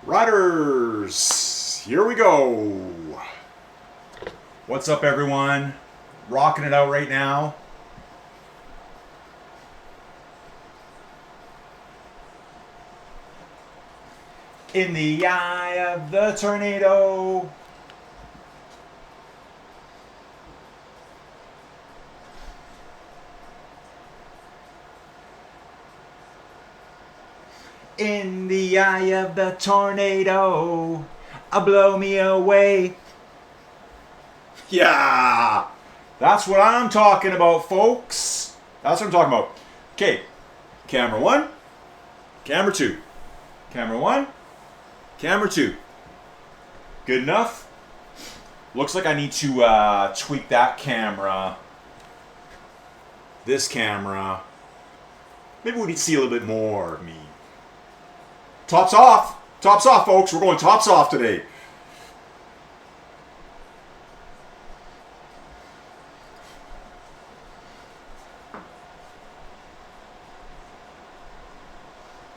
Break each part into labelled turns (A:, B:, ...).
A: Riders, here we go. What's up, everyone? Rocking it out right now. In the eye of the tornado. In the eye of the tornado, blow me away. Yeah, that's what I'm talking about, folks. That's what I'm talking about. Okay, camera one, camera two, camera one, camera two. Good enough? Looks like I need to tweak that camera. This camera. Maybe we need to see a little bit more of me. Tops off. Tops off, folks. We're going tops off today.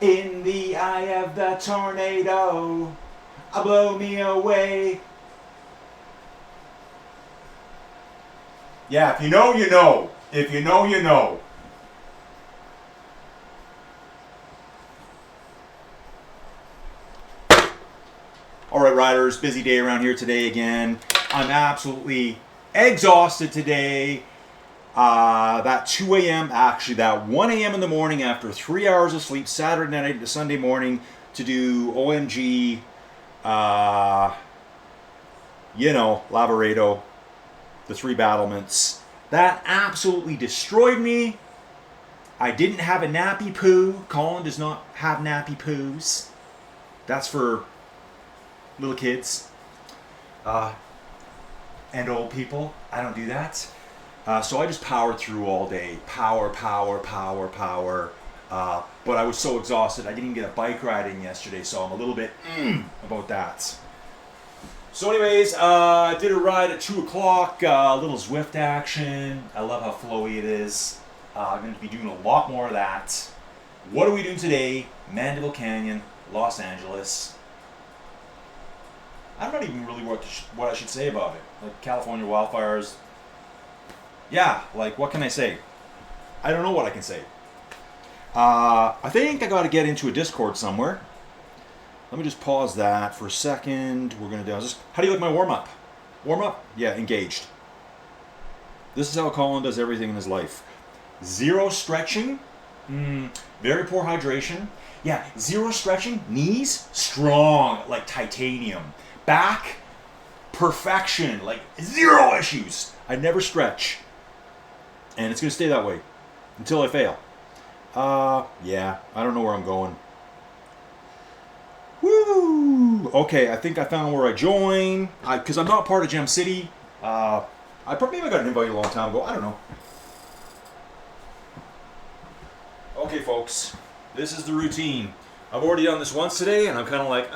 A: In the eye of the tornado, blow me away. Yeah, if you know, you know. If you know, you know. All right, riders, busy day around here today again. I'm absolutely exhausted today. That 2 a.m., actually that 1 a.m. in the morning after 3 hours of sleep, Saturday night to Sunday morning to do OMG, Lavaredo, the 3 battlements. That absolutely destroyed me. I didn't have a nappy poo. Colin does not have nappy poos. That's for little kids and old people. I don't do that. So I just powered through all day. Power. But I was so exhausted. I didn't even get a bike ride in yesterday, so I'm a little bit about that. So anyways, I did a ride at 2 o'clock, a little Zwift action. I love how flowy it is. I'm going to be doing a lot more of that. What are we doing today? Mandeville Canyon, Los Angeles. I'm not even really what I should say about it. Like California wildfires. Yeah, like what can I say? I don't know what I can say. I think I got to get into a Discord somewhere. Let me just pause that for a second. We're going to do this. How do you like my warm-up? Warm-up? Yeah, engaged. This is how Colin does everything in his life. Zero stretching. Very poor hydration. Yeah, zero stretching. Knees, strong, like titanium. Back, perfection, like zero issues. I never stretch. And it's going to stay that way until I fail. Yeah, I don't know where I'm going. Woo! Okay, I think I found where I join. Because I'm not part of Gem City. Maybe I got an invite a long time ago. I don't know. Okay, folks. This is the routine. I've already done this once today, and I'm kind of like,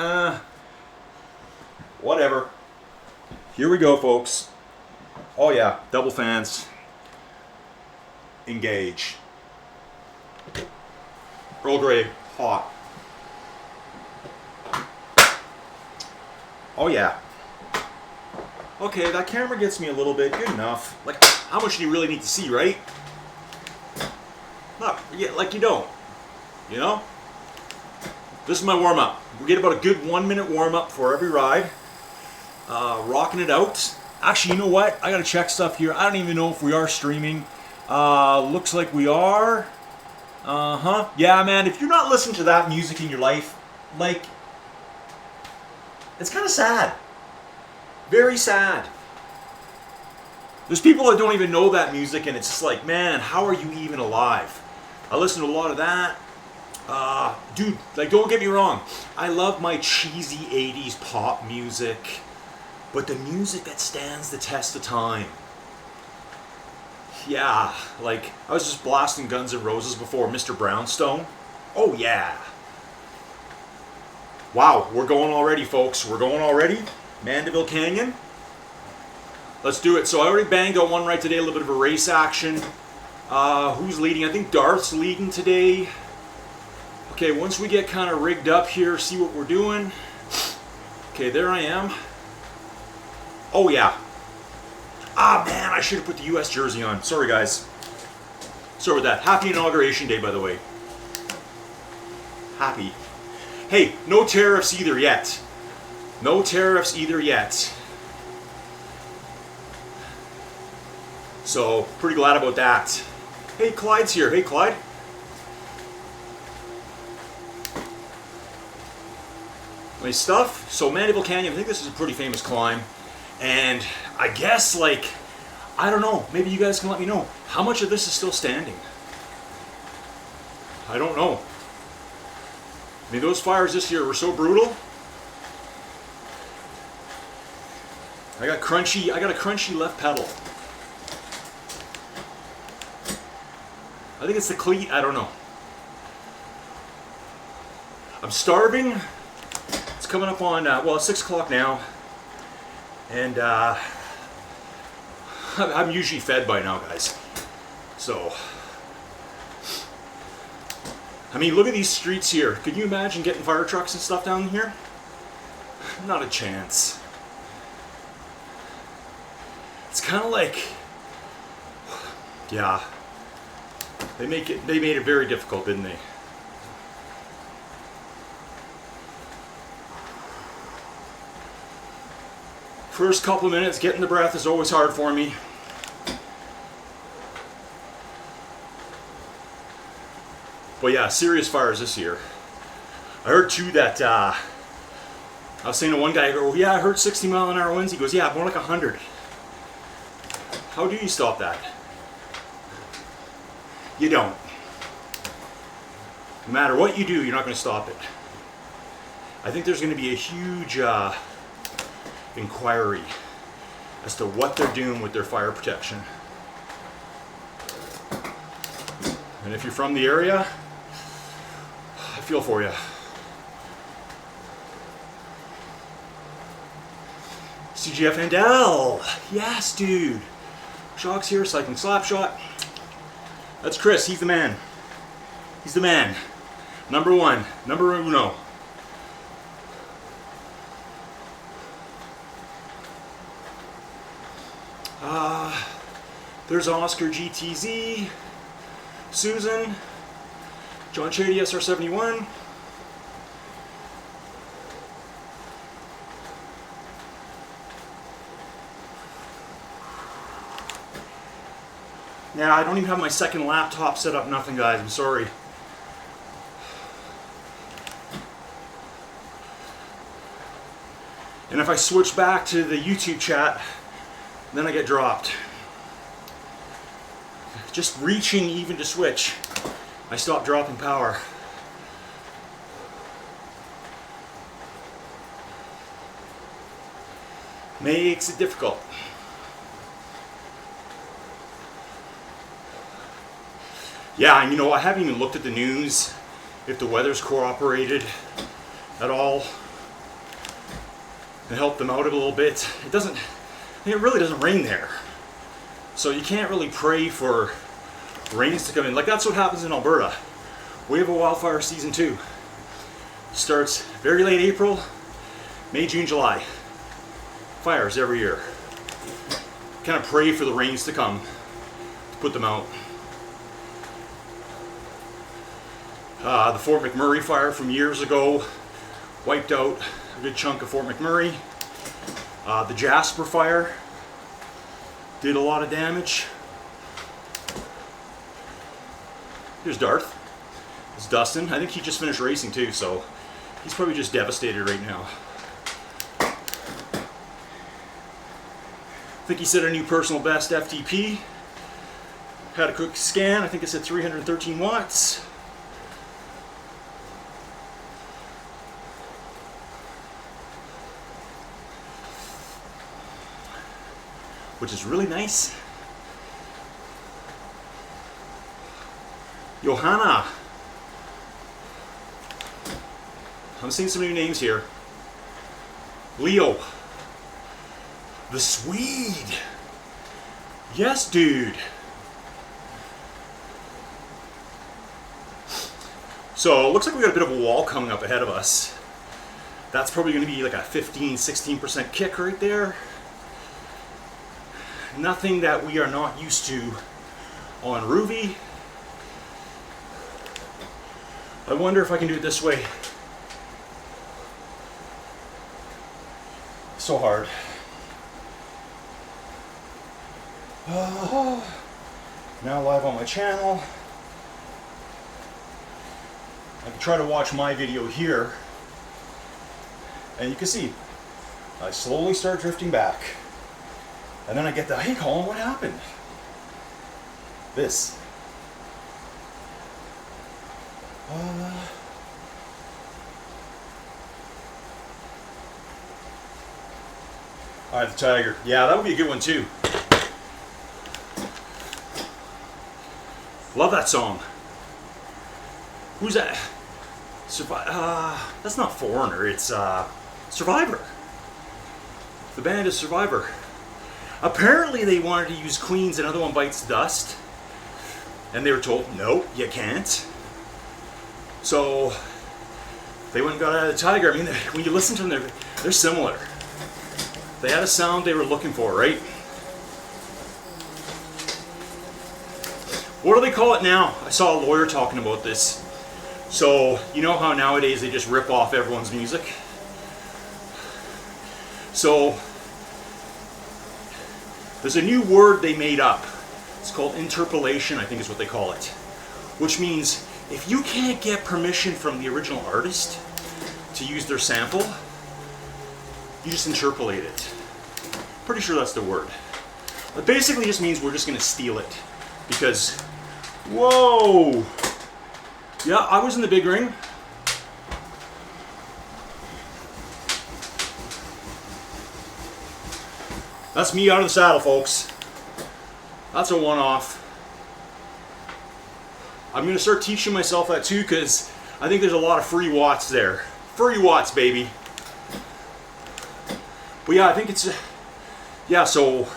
A: whatever. Here we go, folks. Oh yeah, double fans. Engage. Earl Grey, hot. Oh yeah. Okay, that camera gets me a little bit. Good enough. Like, how much do you really need to see, right? Not, yeah, like you don't. You know? This is my warm-up. We get about a good 1 minute warm-up for every ride. Rocking it out. Actually, you know what? I gotta check stuff here. I don't even know if we are streaming. Looks like we are. Yeah, man, if you're not listening to that music in your life, like, it's kind of sad. Very sad. There's people that don't even know that music, and it's just like, man, how are you even alive? I listen to a lot of that. Dude, like, don't get me wrong. I love my cheesy 80s pop music, but the music that stands the test of time. Yeah, like, I was just blasting Guns N' Roses before Mr. Brownstone. Oh, yeah. Wow, we're going already, folks. We're going already. Mandeville Canyon. Let's do it. So I already banged on one ride today, a little bit of a race action. Who's leading? I think Darth's leading today. Okay, once we get kind of rigged up here, see what we're doing. Okay, there I am. Oh yeah. Ah man, I should have put the US jersey on. Sorry guys. Sorry with that. Happy Inauguration Day, by the way. Happy. Hey, no tariffs either yet. No tariffs either yet. So, pretty glad about that. Hey, Clyde's here. Hey, Clyde. My stuff. So, Mandeville Canyon, I think this is a pretty famous climb. And I guess, like, I don't know. Maybe you guys can let me know. How much of this is still standing? I don't know. I mean, those fires this year were so brutal. I got a crunchy left pedal. I think it's the cleat, I don't know. I'm starving. It's coming up on, well, it's 6 o'clock now. And I'm usually fed by now, guys. So, I mean, look at these streets here. Could you imagine getting fire trucks and stuff down here? Not a chance. It's kind of like, yeah, they made it very difficult, didn't they? First couple of minutes, getting the breath is always hard for me. But yeah, serious fires this year. I heard too that, I was saying to one guy, oh yeah, I heard 60-mile-an-hour winds. He goes, yeah, more like 100. How do you stop that? You don't. No matter what you do, you're not going to stop it. I think there's going to be a huge inquiry as to what they're doing with their fire protection. And if you're from the area, I feel for you. CGF Handel. Yes, dude. Shock's here, cycling slapshot. That's Chris, he's the man. He's the man. Number one, number uno. There's Oscar GTZ, Susan, John Chady SR71. Yeah, I don't even have my second laptop set up, nothing guys, I'm sorry. And if I switch back to the YouTube chat, then I get dropped. Just reaching even to switch, I stop dropping power. Makes it difficult. Yeah, and you know, I haven't even looked at the news, if the weather's cooperated at all and helped them out a little bit. It really doesn't rain there. So you can't really pray for rains to come in. Like that's what happens in Alberta. We have a wildfire season too. Starts very late April, May, June, July. Fires every year. Kind of pray for the rains to come to put them out. The Fort McMurray fire from years ago wiped out a good chunk of Fort McMurray. The Jasper fire did a lot of damage. Here's Darth. It's Dustin. I think he just finished racing too, so he's probably just devastated right now. I think he set a new personal best FTP. Had a quick scan. I think it's at 313 watts. Which is really nice. Johanna. I'm seeing some new names here. Leo. The Swede. Yes, dude. So it looks like we got a bit of a wall coming up ahead of us. That's probably going to be like a 15-16% kick right there. Nothing that we are not used to on Rouvy. I wonder if I can do it this way. So hard. Now live on my channel. I can try to watch my video here, and you can see I slowly start drifting back, and then I get the, hey Colin, what happened? This. Alright, the Tiger. Yeah, that would be a good one too. Love that song. Who's that? That's not Foreigner, it's Survivor. The band is Survivor. Apparently they wanted to use Queen's Another One Bites Dust, and they were told, no, you can't. So they went and got out of the Tiger. I mean, when you listen to them, they're similar. They had a sound they were looking for, right? What do they call it now? I saw a lawyer talking about this. So, you know how nowadays they just rip off everyone's music? So, there's a new word they made up. It's called interpolation, I think is what they call it. Which means, if you can't get permission from the original artist to use their sample, you just interpolate it. Pretty sure that's the word. It basically just means we're just going to steal it. Because, whoa! Yeah, I was in the big ring. That's me out of the saddle, folks. That's a one-off. I'm going to start teaching myself that too, because I think there's a lot of free watts there. Free watts, baby. But yeah, I think it's... Yeah, so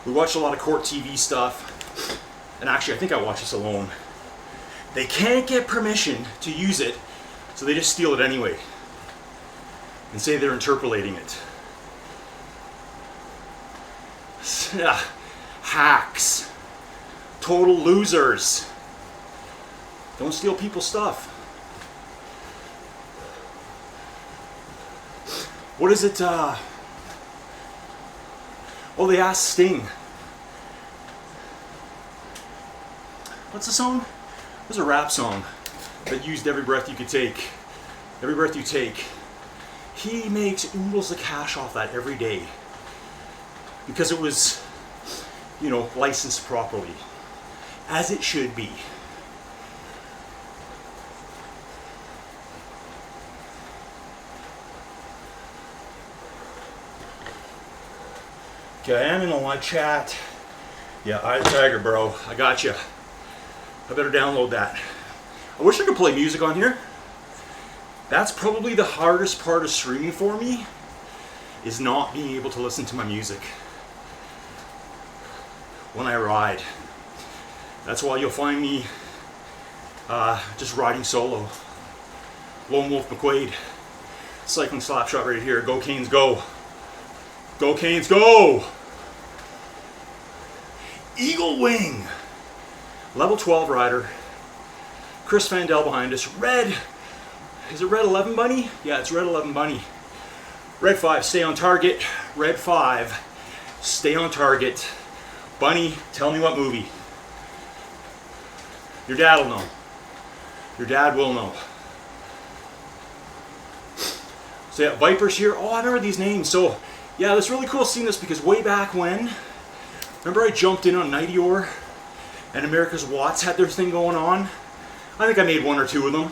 A: we watch a lot of court TV stuff. And actually, I think I watch this alone. They can't get permission to use it, so they just steal it anyway. And say they're interpolating it. Yeah. Hacks. Total losers. Don't steal people's stuff. What is it? Oh, they asked Sting. What's the song? It was a rap song that used Every Breath You Could Take. Every Breath You Take. He makes oodles of cash off that every day. Because it was, you know, licensed properly. As it should be. Okay, I am in a live chat. Yeah, I Tiger, bro. I got you. I better download that. I wish I could play music on here. That's probably the hardest part of streaming for me, is not being able to listen to my music when I ride. That's why you'll find me just riding solo. Lone Wolf McQuaid. Cycling Slapshot right here. Go Canes, go. Go Canes, go! Eagle Wing. Level 12 rider. Chris Vandell behind us. Red. Is it Red 11 Bunny? Yeah, it's Red 11 Bunny. Red 5, stay on target. Red 5, stay on target. Bunny, tell me what movie. Your dad will know. Your dad will know. So yeah, Vipers here. Oh, I remember these names. So yeah, it's really cool seeing this because way back when, remember I jumped in on Nightior and America's Watts had their thing going on? I think I made one or two of them.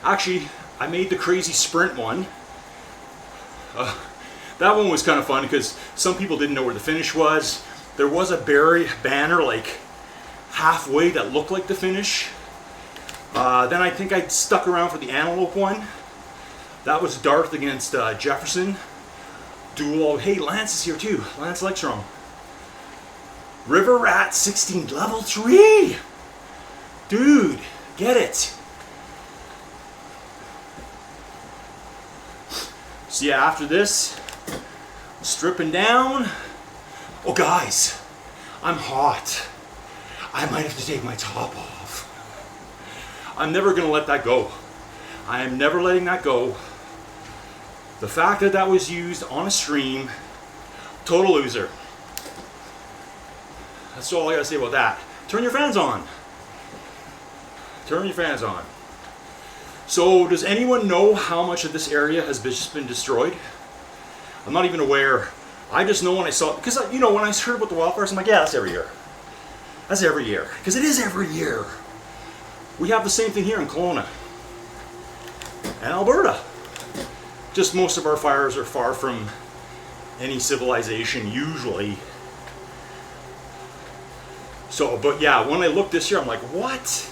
A: Actually, I made the crazy sprint one. That one was kind of fun because some people didn't know where the finish was. There was a banner like halfway that looked like the finish. Then I think I stuck around for the Antelope one. That was Darth against Jefferson. Duel. Hey, Lance is here too. Lance Lekstrom. River Rat 16, level 3. Dude, get it.
B: So yeah, after this, stripping down. Oh guys, I'm hot. I might have to take my top off. I'm never gonna let that go. I am never letting that go. The fact that that was used on a stream, total loser. That's all I gotta say about that. Turn your fans on. Turn your fans on. So does anyone know how much of this area has just been destroyed? I'm not even aware. I just know when I saw, because you know, when I heard about the wildfires, I'm like, yeah, that's every year. That's every year. Because it is every year. We have the same thing here in Kelowna and Alberta. Just most of our fires are far from any civilization usually. So, but yeah, when I looked this year, I'm like, what?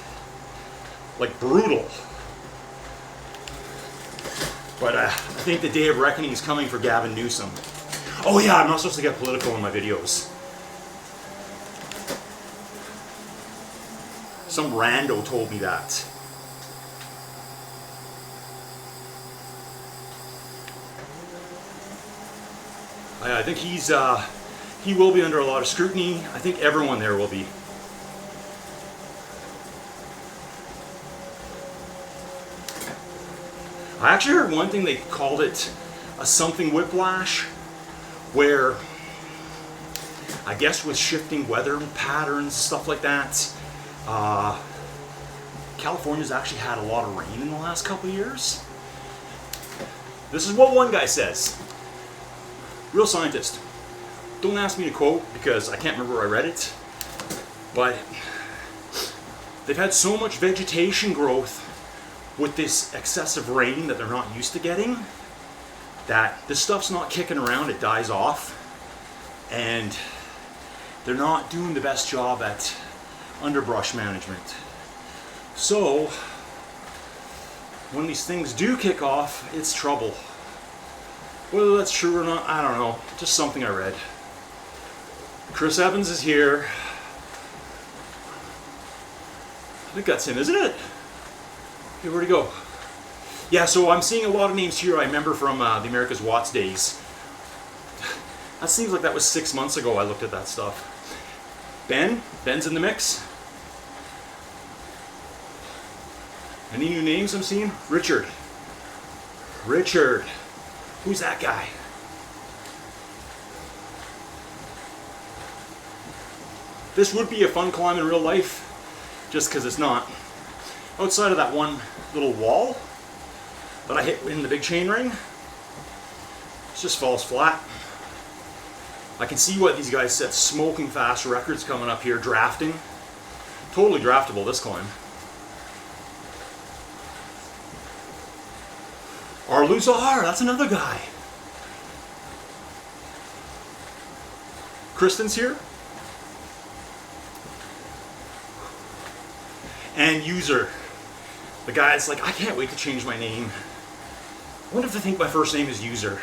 B: Like brutal. But I think the day of reckoning is coming for Gavin Newsom. Oh yeah, I'm not supposed to get political in my videos. Some rando told me that. I think he will be under a lot of scrutiny. I think everyone there will be. I actually heard one thing, they called it a something whiplash, where I guess with shifting weather patterns, stuff like that, California's actually had a lot of rain in the last couple of years. This is what one guy says. Real scientist. Don't ask me to quote because I can't remember where I read it. But they've had so much vegetation growth with this excessive rain that they're not used to getting, that this stuff's not kicking around, it dies off. And they're not doing the best job at underbrush management. So when these things do kick off, it's trouble. Whether that's true or not, I don't know. Just something I read. Chris Evans is here. I think that's him, isn't it? Okay, where'd he go? Yeah, so I'm seeing a lot of names here I remember from the America's Watts days. That seems like that was 6 months ago I looked at that stuff. Ben's in the mix. Any new names I'm seeing? Richard. Who's that guy? This would be a fun climb in real life, just because it's not. Outside of that one little wall that I hit in the big chain ring, it just falls flat. I can see why these guys set smoking fast records coming up here, drafting. Totally draftable, this climb. Arluzar, that's another guy. Kristen's here. And User. The guy that's like, I can't wait to change my name. I wonder if they think my first name is User.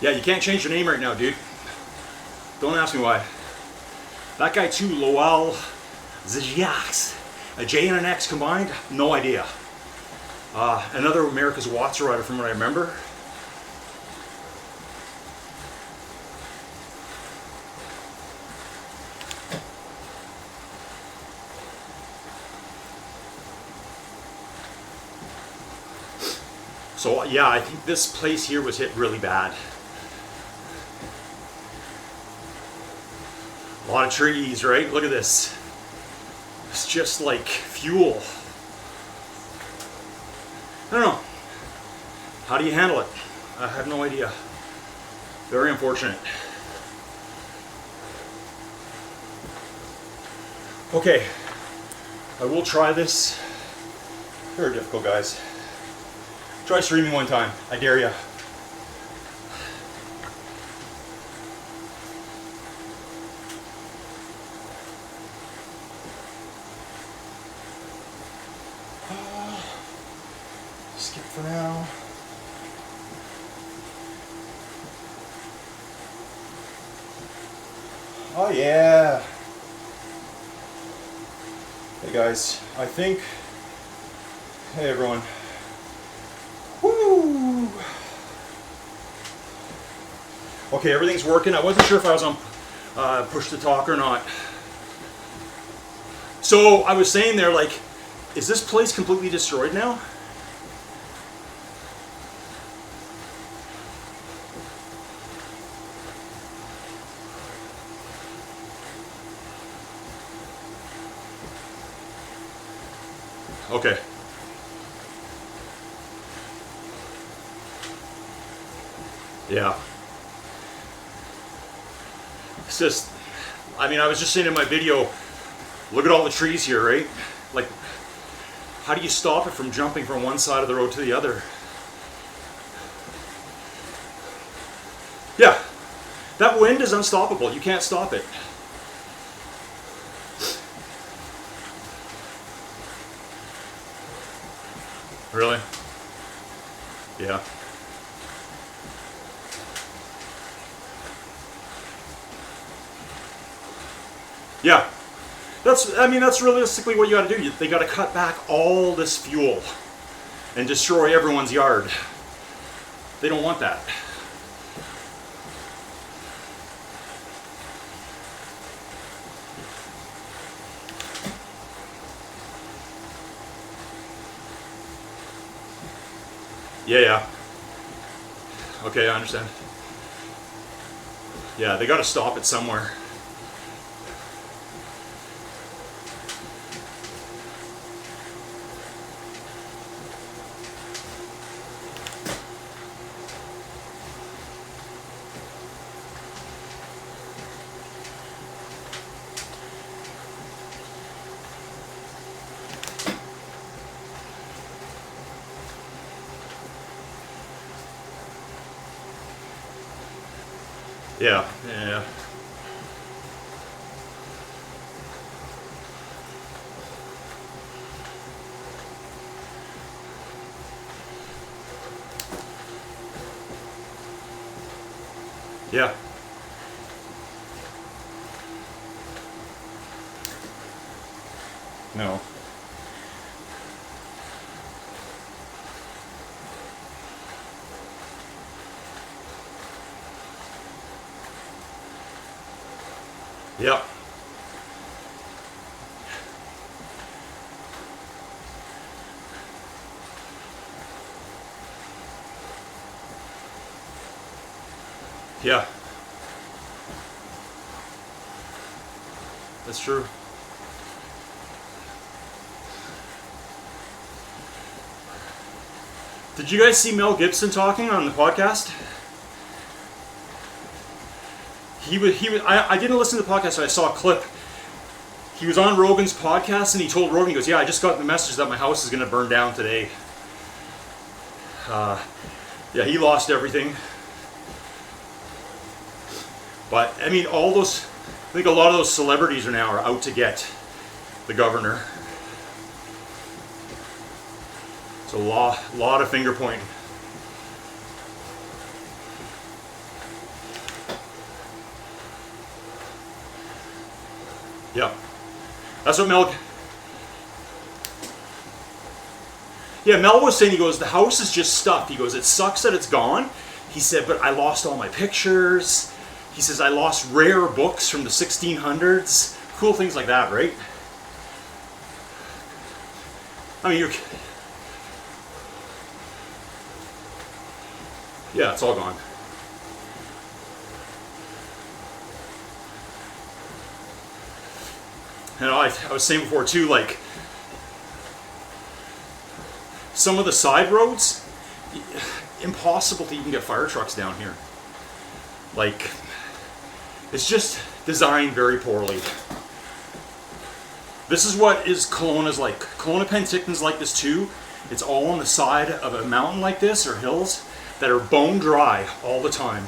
B: Yeah, you can't change your name right now, dude. Don't ask me why. That guy too, Lowell Zijax. A J and an X combined? No idea. Another America's Watts rider from what I remember. So yeah, I think this place here was hit really bad. A lot of trees, right? Look at this. It's just like fuel. I don't know. How do you handle it? I have no idea. Very unfortunate. Okay, I will try this. Very difficult, guys. Try streaming one time. I dare ya. Skip for now. Oh yeah. Hey guys, I think. Hey everyone. Woo! Okay, everything's working. I wasn't sure if I was on push to talk or not. So I was saying there, like, is this place completely destroyed now? Okay. Yeah. It's just, I mean, I was just saying in my video, look at all the trees here, right? Like, how do you stop it from jumping from one side of the road to the other? Yeah, that wind is unstoppable. You can't stop it. Really? Yeah. Yeah. That's realistically what you got to do. They got to cut back all this fuel and destroy everyone's yard. They don't want that. Yeah. Okay, I understand. Yeah, they got to stop it somewhere. Yeah. Yeah. No. Yep. Yeah. That's true. Did you guys see Mel Gibson talking on the podcast? I didn't listen to the podcast, so I saw a clip. He was on Rogan's podcast, and he told Rogan, he goes, yeah, I just got the message that my house is going to burn down today. Yeah, he lost everything. But, I mean, I think a lot of those celebrities are out to get the governor. It's a lot of finger pointing. Yeah. That's what Mel... Yeah, Mel was saying, he goes, the house is just stuffed. He goes, it sucks that it's gone. He said, but I lost all my pictures. He says, I lost rare books from the 1600s. Cool things like that, right? I mean, yeah, it's all gone. And I was saying before too, like, some of the side roads, impossible to even get fire trucks down here. Like, it's just designed very poorly. This is what Kelowna's like. Kelowna Penticton's like this too. It's all on the side of a mountain like this, or hills, that are bone dry all the time.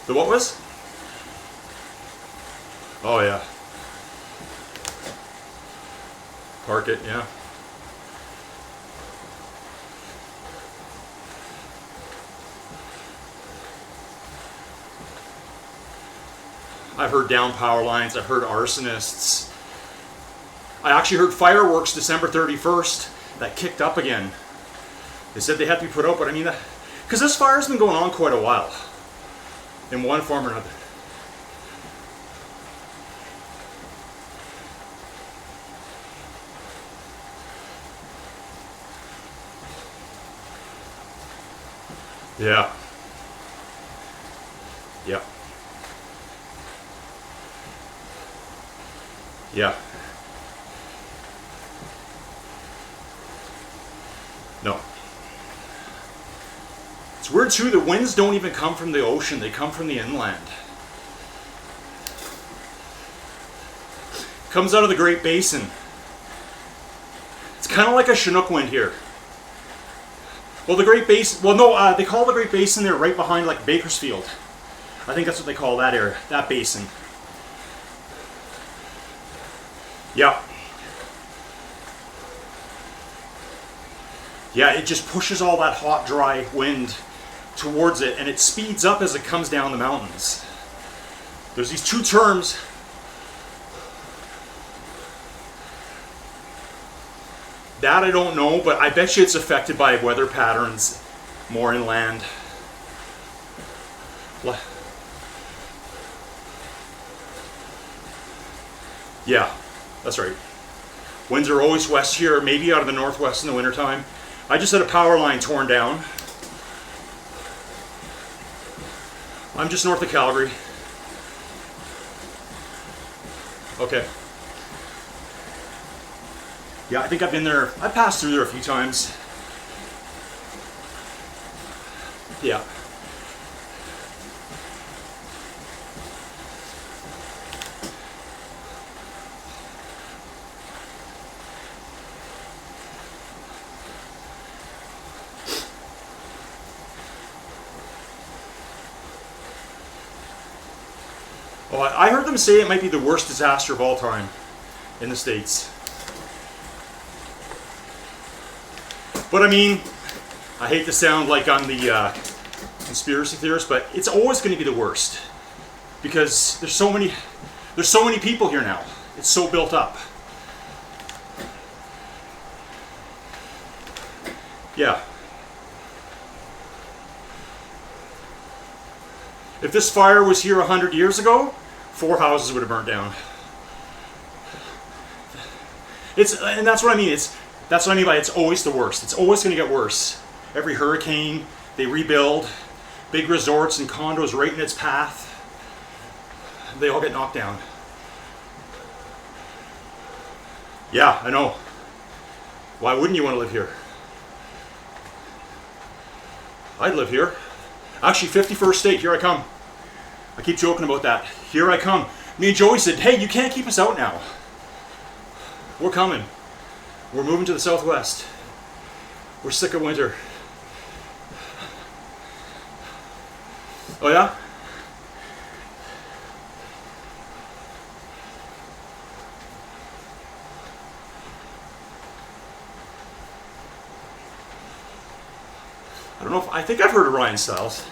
B: The what was? Oh yeah. Park it, yeah. I've heard down power lines, I've heard arsonists. I actually heard fireworks December 31st that kicked up again. They said they had to be put out, but I mean, because this fire's been going on quite a while, in one form or another. Yeah. Yeah. Yeah. No. It's weird too, the winds don't even come from the ocean, they come from the inland. Comes out of the Great Basin. It's kind of like a Chinook wind here. Well, the Great Basin, well no, they call the Great Basin there right behind like Bakersfield. I think that's what they call that area, that basin. Yeah. Yeah, it just pushes all that hot, dry wind towards it, and it speeds up as it comes down the mountains. There's these two terms. That I don't know, but I bet you it's affected by weather patterns more inland. Yeah, that's right. Winds are always west here, maybe out of the northwest in the wintertime. I just had a power line torn down. I'm just north of Calgary. Okay. Yeah, I think I've been there. I passed through there a few times. Yeah. Oh, I heard them say it might be the worst disaster of all time in the States. But I mean, I hate to sound like I'm the conspiracy theorist, but it's always going to be the worst because there's so many people here now. It's so built up. Yeah. If this fire was here 100 years ago, 4 houses would have burnt down. And that's what I mean. That's what I mean by it's always the worst. It's always going to get worse. Every hurricane, they rebuild. Big resorts and condos right in its path. They all get knocked down. Yeah, I know. Why wouldn't you want to live here? I'd live here. Actually, 51st state, here I come. I keep joking about that. Here I come. Me and Joey said, hey, you can't keep us out now. We're coming. We're moving to the southwest. We're sick of winter. Oh yeah? I don't know if, I think I've heard of Ryan Stiles.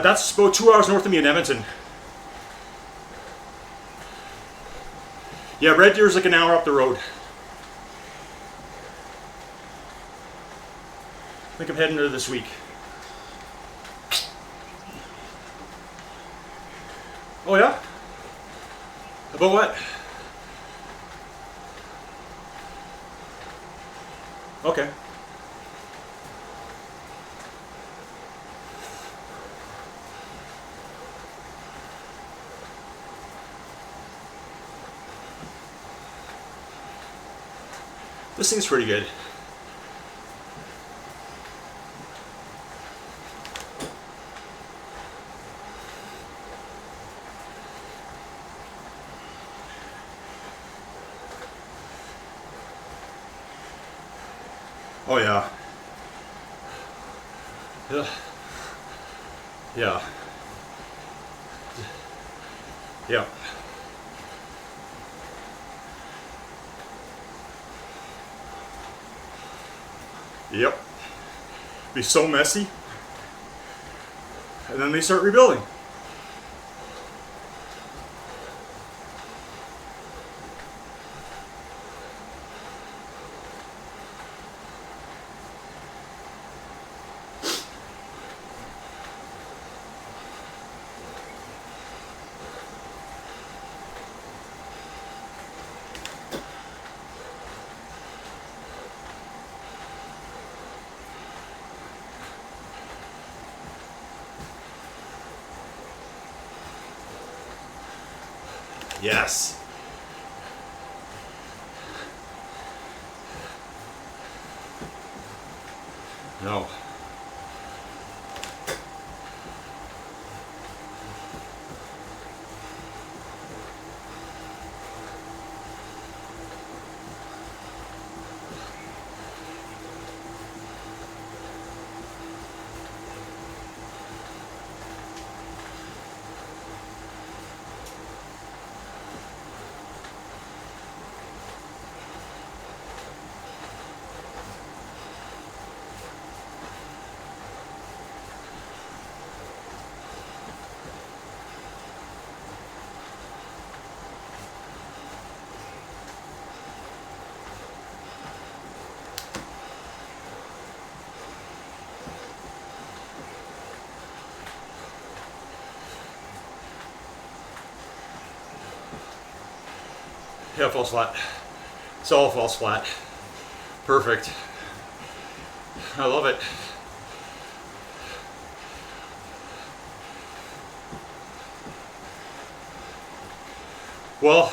B: That's about 2 hours north of me in Edmonton. Yeah, Red Deer's like an hour up the road. I think I'm heading there this week. Oh yeah? About what? Okay. This thing's pretty good. Oh yeah. Yeah. Yeah. Yep. Be so messy. And then they start rebuilding. Yes. No. Yeah, falls flat. It's all falls flat. Perfect. I love it. Well,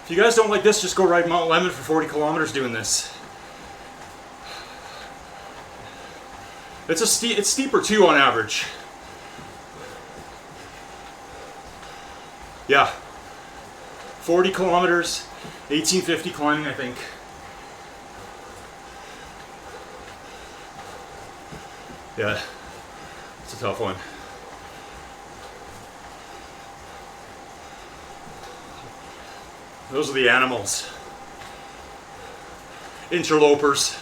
B: if you guys don't like this, just go ride Mount Lemon for 40 kilometers doing this. It's steeper too on average. Yeah. 40 kilometers, 1850 climbing, I think. Yeah, it's a tough one. Those are the animals. Interlopers.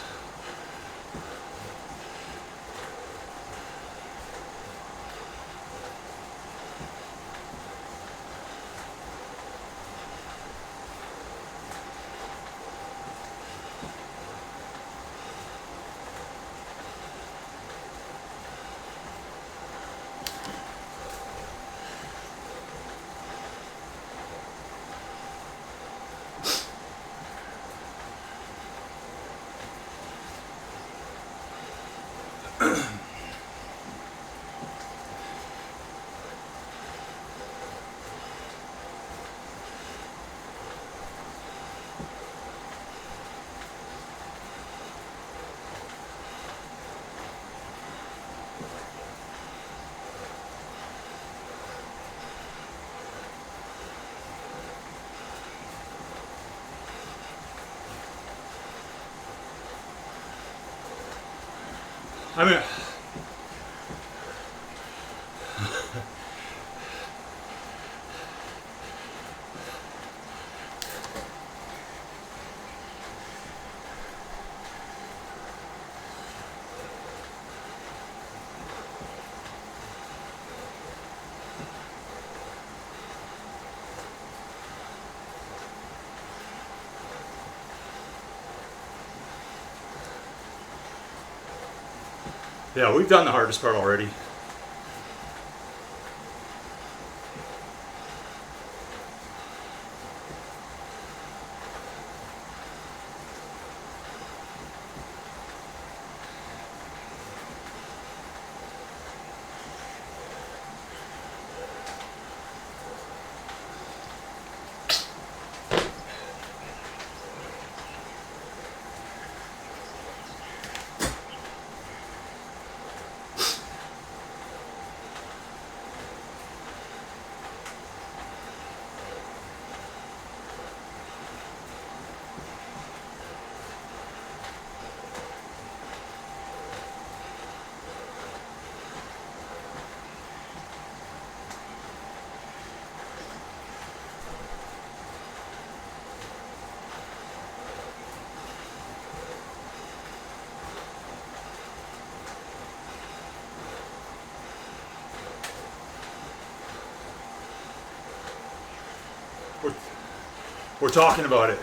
B: I mean, yeah, we've done the hardest part already. We're talking about it.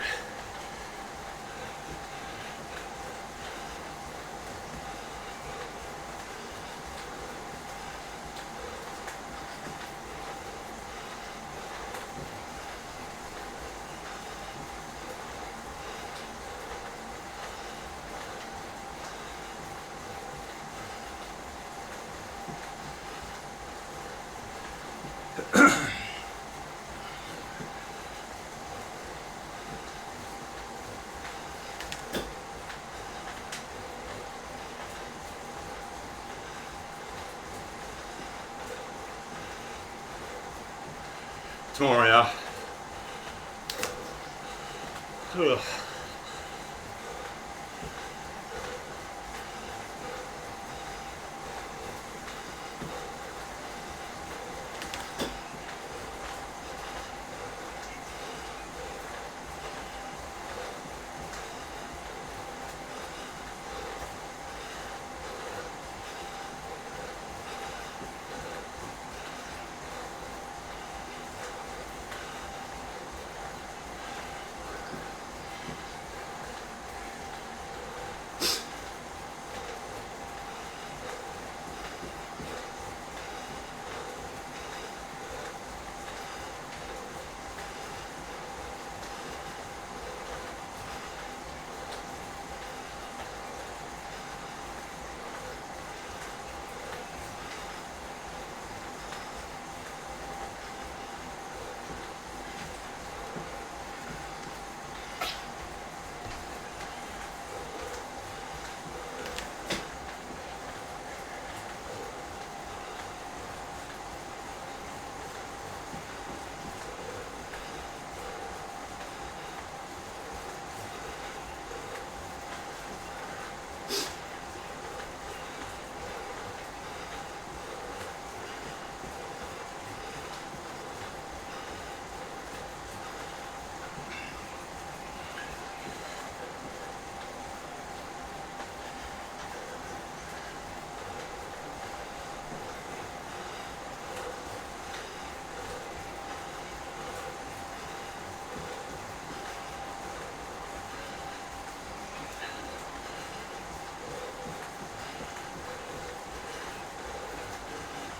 B: Tomorrow, yeah. Ugh.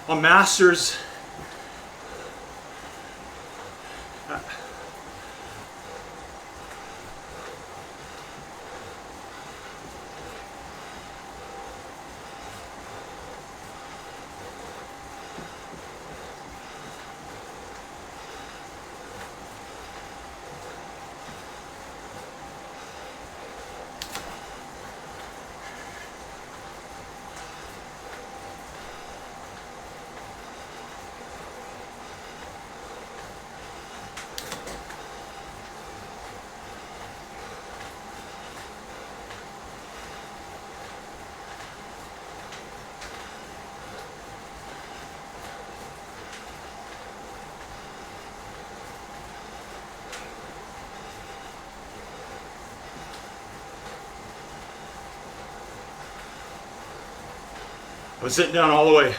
B: On Masters, I was sitting down all the way.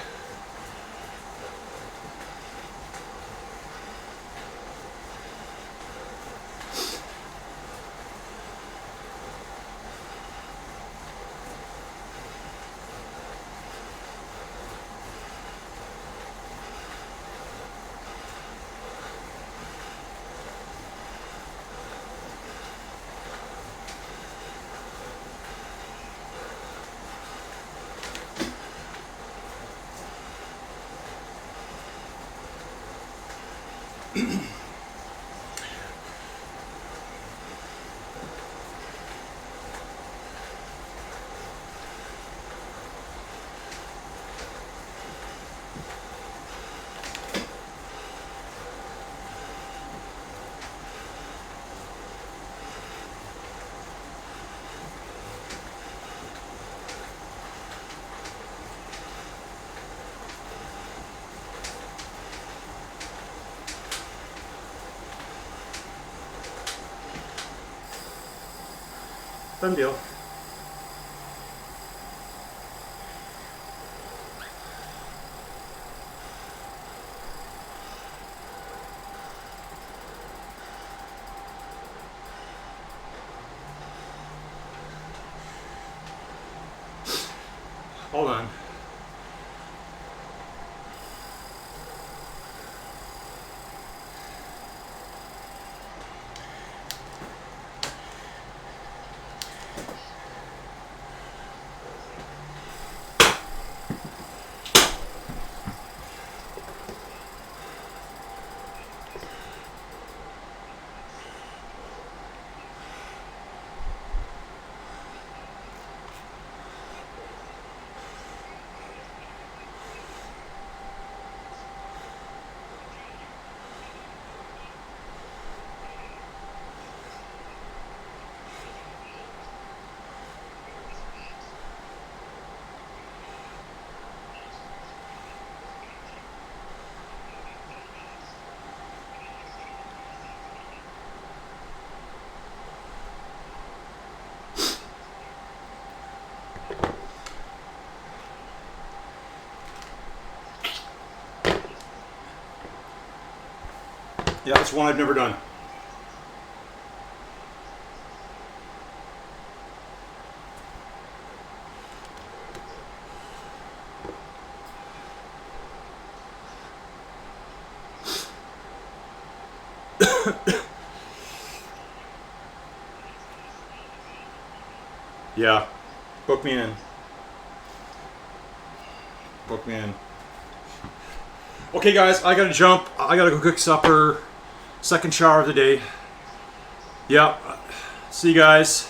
B: Done deal. Hold on. Yeah, that's one I've never done. Yeah, book me in. Book me in. Okay, guys, I gotta jump. I gotta go cook supper. Second shower of the day. Yeah. See you guys.